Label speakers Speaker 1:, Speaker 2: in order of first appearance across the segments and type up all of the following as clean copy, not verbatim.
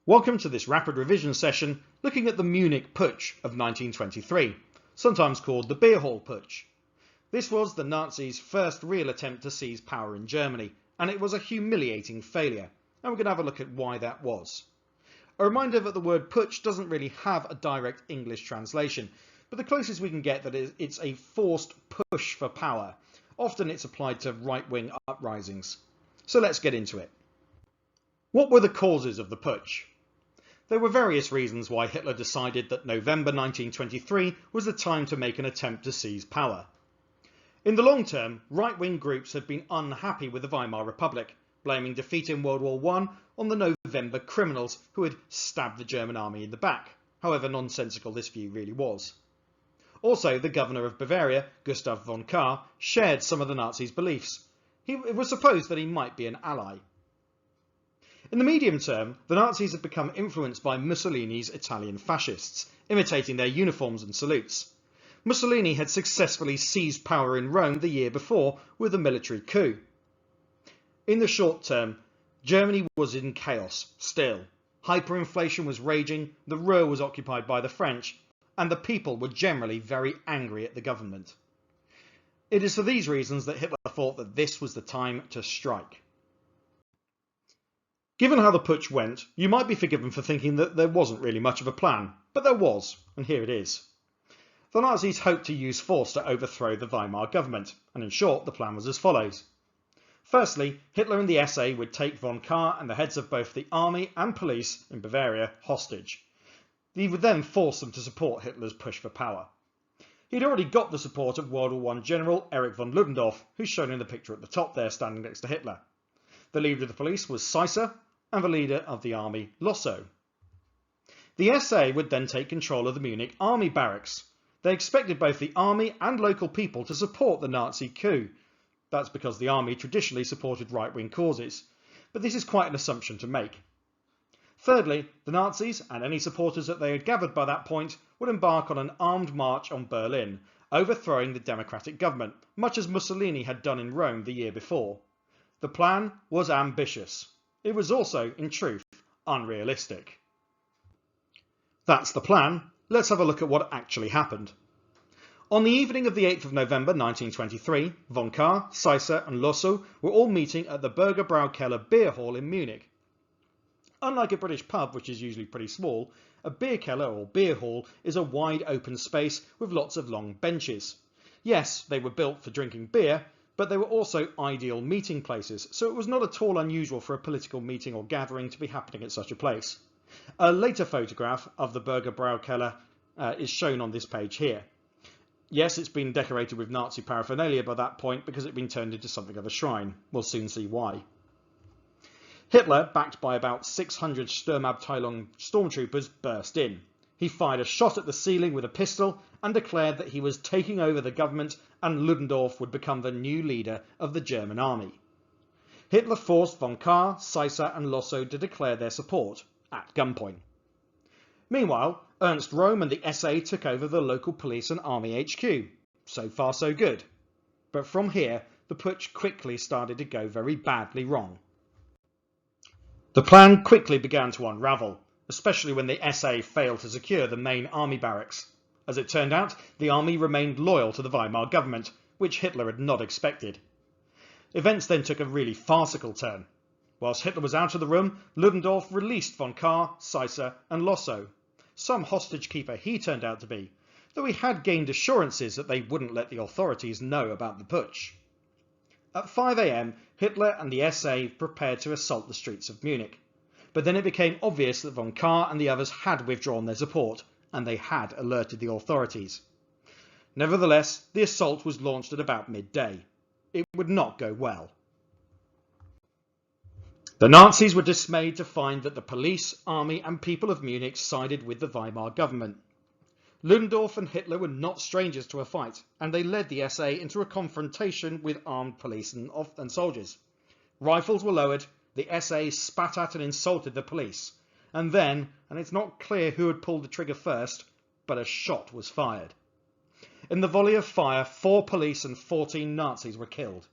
Speaker 1: Welcome to this rapid revision session looking at the Munich Putsch of 1923, sometimes called the Beer Hall Putsch. This was the Nazis' first real attempt to seize power in Germany, and it was a humiliating failure, and we're going to have a look at why that was. A reminder that the word putsch doesn't really have a direct English translation, but the closest we can get that is it's a forced push for power. Often it's applied to right-wing uprisings. So let's get into it. What were the causes of the putsch? There were various reasons why Hitler decided that November 1923 was the time to make an attempt to seize power. In the long term, right-wing groups had been unhappy with the Weimar Republic, blaming defeat in World War I on the November criminals who had stabbed the German army in the back, however nonsensical this view really was. Also, the governor of Bavaria, Gustav von Kahr, shared some of the Nazis' beliefs. It was supposed that he might be an ally. In the medium term, the Nazis had become influenced by Mussolini's Italian fascists, imitating their uniforms and salutes. Mussolini had successfully seized power in Rome the year before with a military coup. In the short term, Germany was in chaos still. Hyperinflation was raging, the Ruhr was occupied by the French, and the people were generally very angry at the government. It is for these reasons that Hitler thought that this was the time to strike. Given how the putsch went, you might be forgiven for thinking that there wasn't really much of a plan, but there was, and here it is. The Nazis hoped to use force to overthrow the Weimar government, and in short, the plan was as follows. Firstly, Hitler and the SA would take von Kahr and the heads of both the army and police in Bavaria hostage. He would then force them to support Hitler's push for power. He'd already got the support of World War I General Erich von Ludendorff, who's shown in the picture at the top there standing next to Hitler. The leader of the police was Seisser, and the leader of the army, Lossow. The SA would then take control of the Munich army barracks. They expected both the army and local people to support the Nazi coup. That's because the army traditionally supported right-wing causes, but this is quite an assumption to make. Thirdly, the Nazis, and any supporters that they had gathered by that point, would embark on an armed march on Berlin, overthrowing the democratic government, much as Mussolini had done in Rome the year before. The plan was ambitious. It was also, in truth, unrealistic. That's the plan. Let's have a look at what actually happened. On the evening of the 8th of November 1923, von Kahr, Seisser and Lossow were all meeting at the Bürgerbraukeller Beer Hall in Munich. Unlike a British pub, which is usually pretty small, a beer keller or beer hall is a wide open space with lots of long benches. Yes, they were built for drinking beer, but they were also ideal meeting places, so it was not at all unusual for a political meeting or gathering to be happening at such a place. A later photograph of the Bürgerbraukeller is shown on this page here. Yes, it's been decorated with Nazi paraphernalia by that point because it had been turned into something of a shrine. We'll soon see why. Hitler, backed by about 600 Sturmabteilung stormtroopers, burst in. He fired a shot at the ceiling with a pistol and declared that he was taking over the government and Ludendorff would become the new leader of the German army. Hitler forced von Kahr, Seisser and Lossow to declare their support, at gunpoint. Meanwhile, Ernst Röhm and the SA took over the local police and army HQ. So far so good. But from here, the putsch quickly started to go very badly wrong. The plan quickly began to unravel, especially when the SA failed to secure the main army barracks. As it turned out, the army remained loyal to the Weimar government, which Hitler had not expected. Events then took a really farcical turn. Whilst Hitler was out of the room, Ludendorff released von Kahr, Seisser and Lossow. Some hostage keeper he turned out to be, though he had gained assurances that they wouldn't let the authorities know about the putsch. At 5 AM, Hitler and the SA prepared to assault the streets of Munich. But then it became obvious that von Kahr and the others had withdrawn their support, and they had alerted the authorities. Nevertheless, the assault was launched at about midday. It would not go well. The Nazis were dismayed to find that the police, army and people of Munich sided with the Weimar government. Ludendorff and Hitler were not strangers to a fight, and they led the SA into a confrontation with armed police and soldiers. Rifles were lowered, the SA spat at and insulted the police, and then, and it's not clear who had pulled the trigger first, but a shot was fired. In the volley of fire, 4 police and 14 Nazis were killed.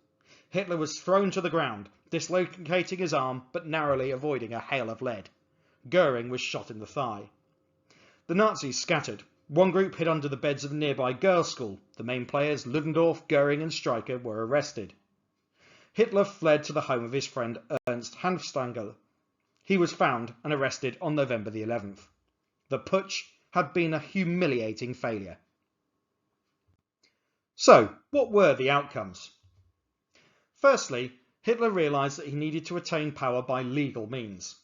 Speaker 1: Hitler was thrown to the ground, dislocating his arm but narrowly avoiding a hail of lead. Goering was shot in the thigh. The Nazis scattered. One group hid under the beds of a nearby girls' school. The main players, Ludendorff, Goering and Streicher, were arrested. Hitler fled to the home of his friend Ernst Hanfstaengl. He was found and arrested on November the 11th. The putsch had been a humiliating failure. So, what were the outcomes? Firstly, Hitler realised that he needed to attain power by legal means.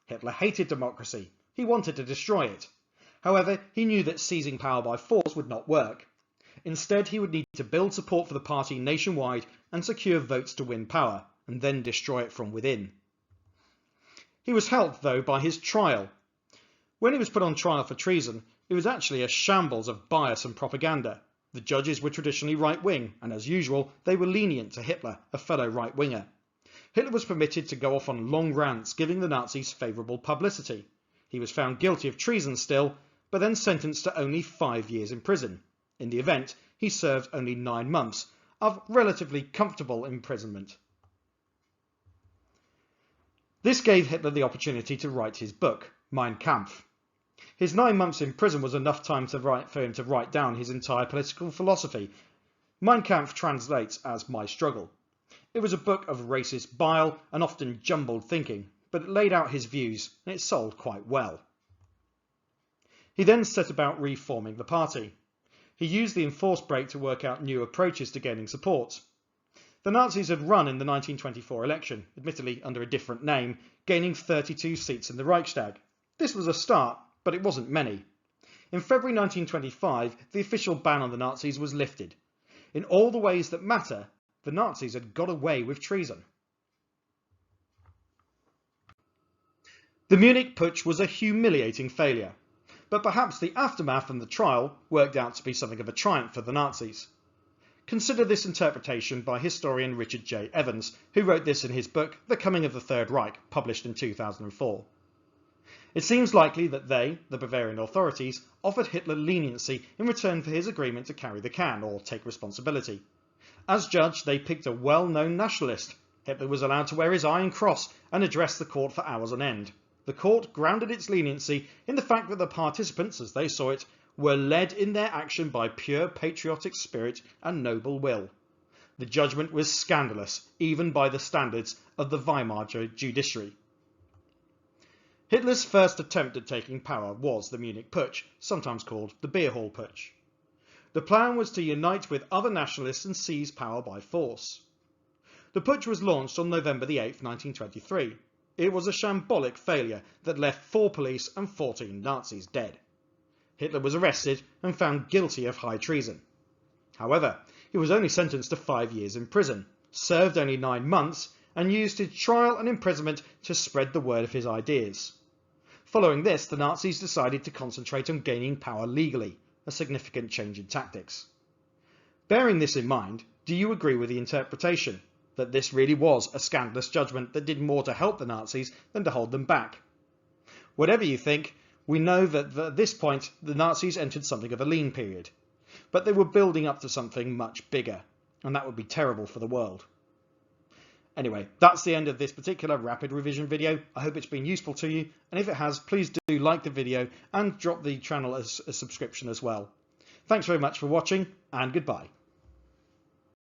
Speaker 1: Hitler hated democracy. He wanted to destroy it. However, he knew that seizing power by force would not work. Instead, he would need to build support for the party nationwide and secure votes to win power, and then destroy it from within. He was helped, though, by his trial. When he was put on trial for treason, it was actually a shambles of bias and propaganda. The judges were traditionally right-wing, and as usual, they were lenient to Hitler, a fellow right-winger. Hitler was permitted to go off on long rants, giving the Nazis favourable publicity. He was found guilty of treason still, but then sentenced to only 5 years in prison. In the event, he served only 9 months of relatively comfortable imprisonment. This gave Hitler the opportunity to write his book, Mein Kampf. His 9 months in prison was enough time for him to write down his entire political philosophy. Mein Kampf translates as My Struggle. It was a book of racist bile and often jumbled thinking, but it laid out his views and it sold quite well. He then set about reforming the party. He used the enforced break to work out new approaches to gaining support. The Nazis had run in the 1924 election, admittedly under a different name, gaining 32 seats in the Reichstag. This was a start, but it wasn't many. In February 1925, the official ban on the Nazis was lifted. In all the ways that matter, the Nazis had got away with treason. The Munich Putsch was a humiliating failure, but perhaps the aftermath and the trial worked out to be something of a triumph for the Nazis. Consider this interpretation by historian Richard J. Evans, who wrote this in his book The Coming of the Third Reich, published in 2004. It seems likely that they, the Bavarian authorities, offered Hitler leniency in return for his agreement to carry the can, or take responsibility. As judge, they picked a well-known nationalist. Hitler was allowed to wear his Iron Cross and address the court for hours on end. The court grounded its leniency in the fact that the participants, as they saw it, were led in their action by pure patriotic spirit and noble will. The judgment was scandalous, even by the standards of the Weimar judiciary. Hitler's first attempt at taking power was the Munich Putsch, sometimes called the Beer Hall Putsch. The plan was to unite with other nationalists and seize power by force. The putsch was launched on November the 8th, 1923. It was a shambolic failure that left 4 police and 14 Nazis dead. Hitler was arrested and found guilty of high treason. However, he was only sentenced to 5 years in prison, served only 9 months, and used his trial and imprisonment to spread the word of his ideas. Following this, the Nazis decided to concentrate on gaining power legally, a significant change in tactics. Bearing this in mind, do you agree with the interpretation that this really was a scandalous judgment that did more to help the Nazis than to hold them back? Whatever you think, we know that at this point the Nazis entered something of a lean period, but they were building up to something much bigger, and that would be terrible for the world. Anyway, that's the end of this particular rapid revision video. I hope it's been useful to you, and if it has, please do like the video and drop the channel as a subscription as well. Thanks very much for watching, and goodbye.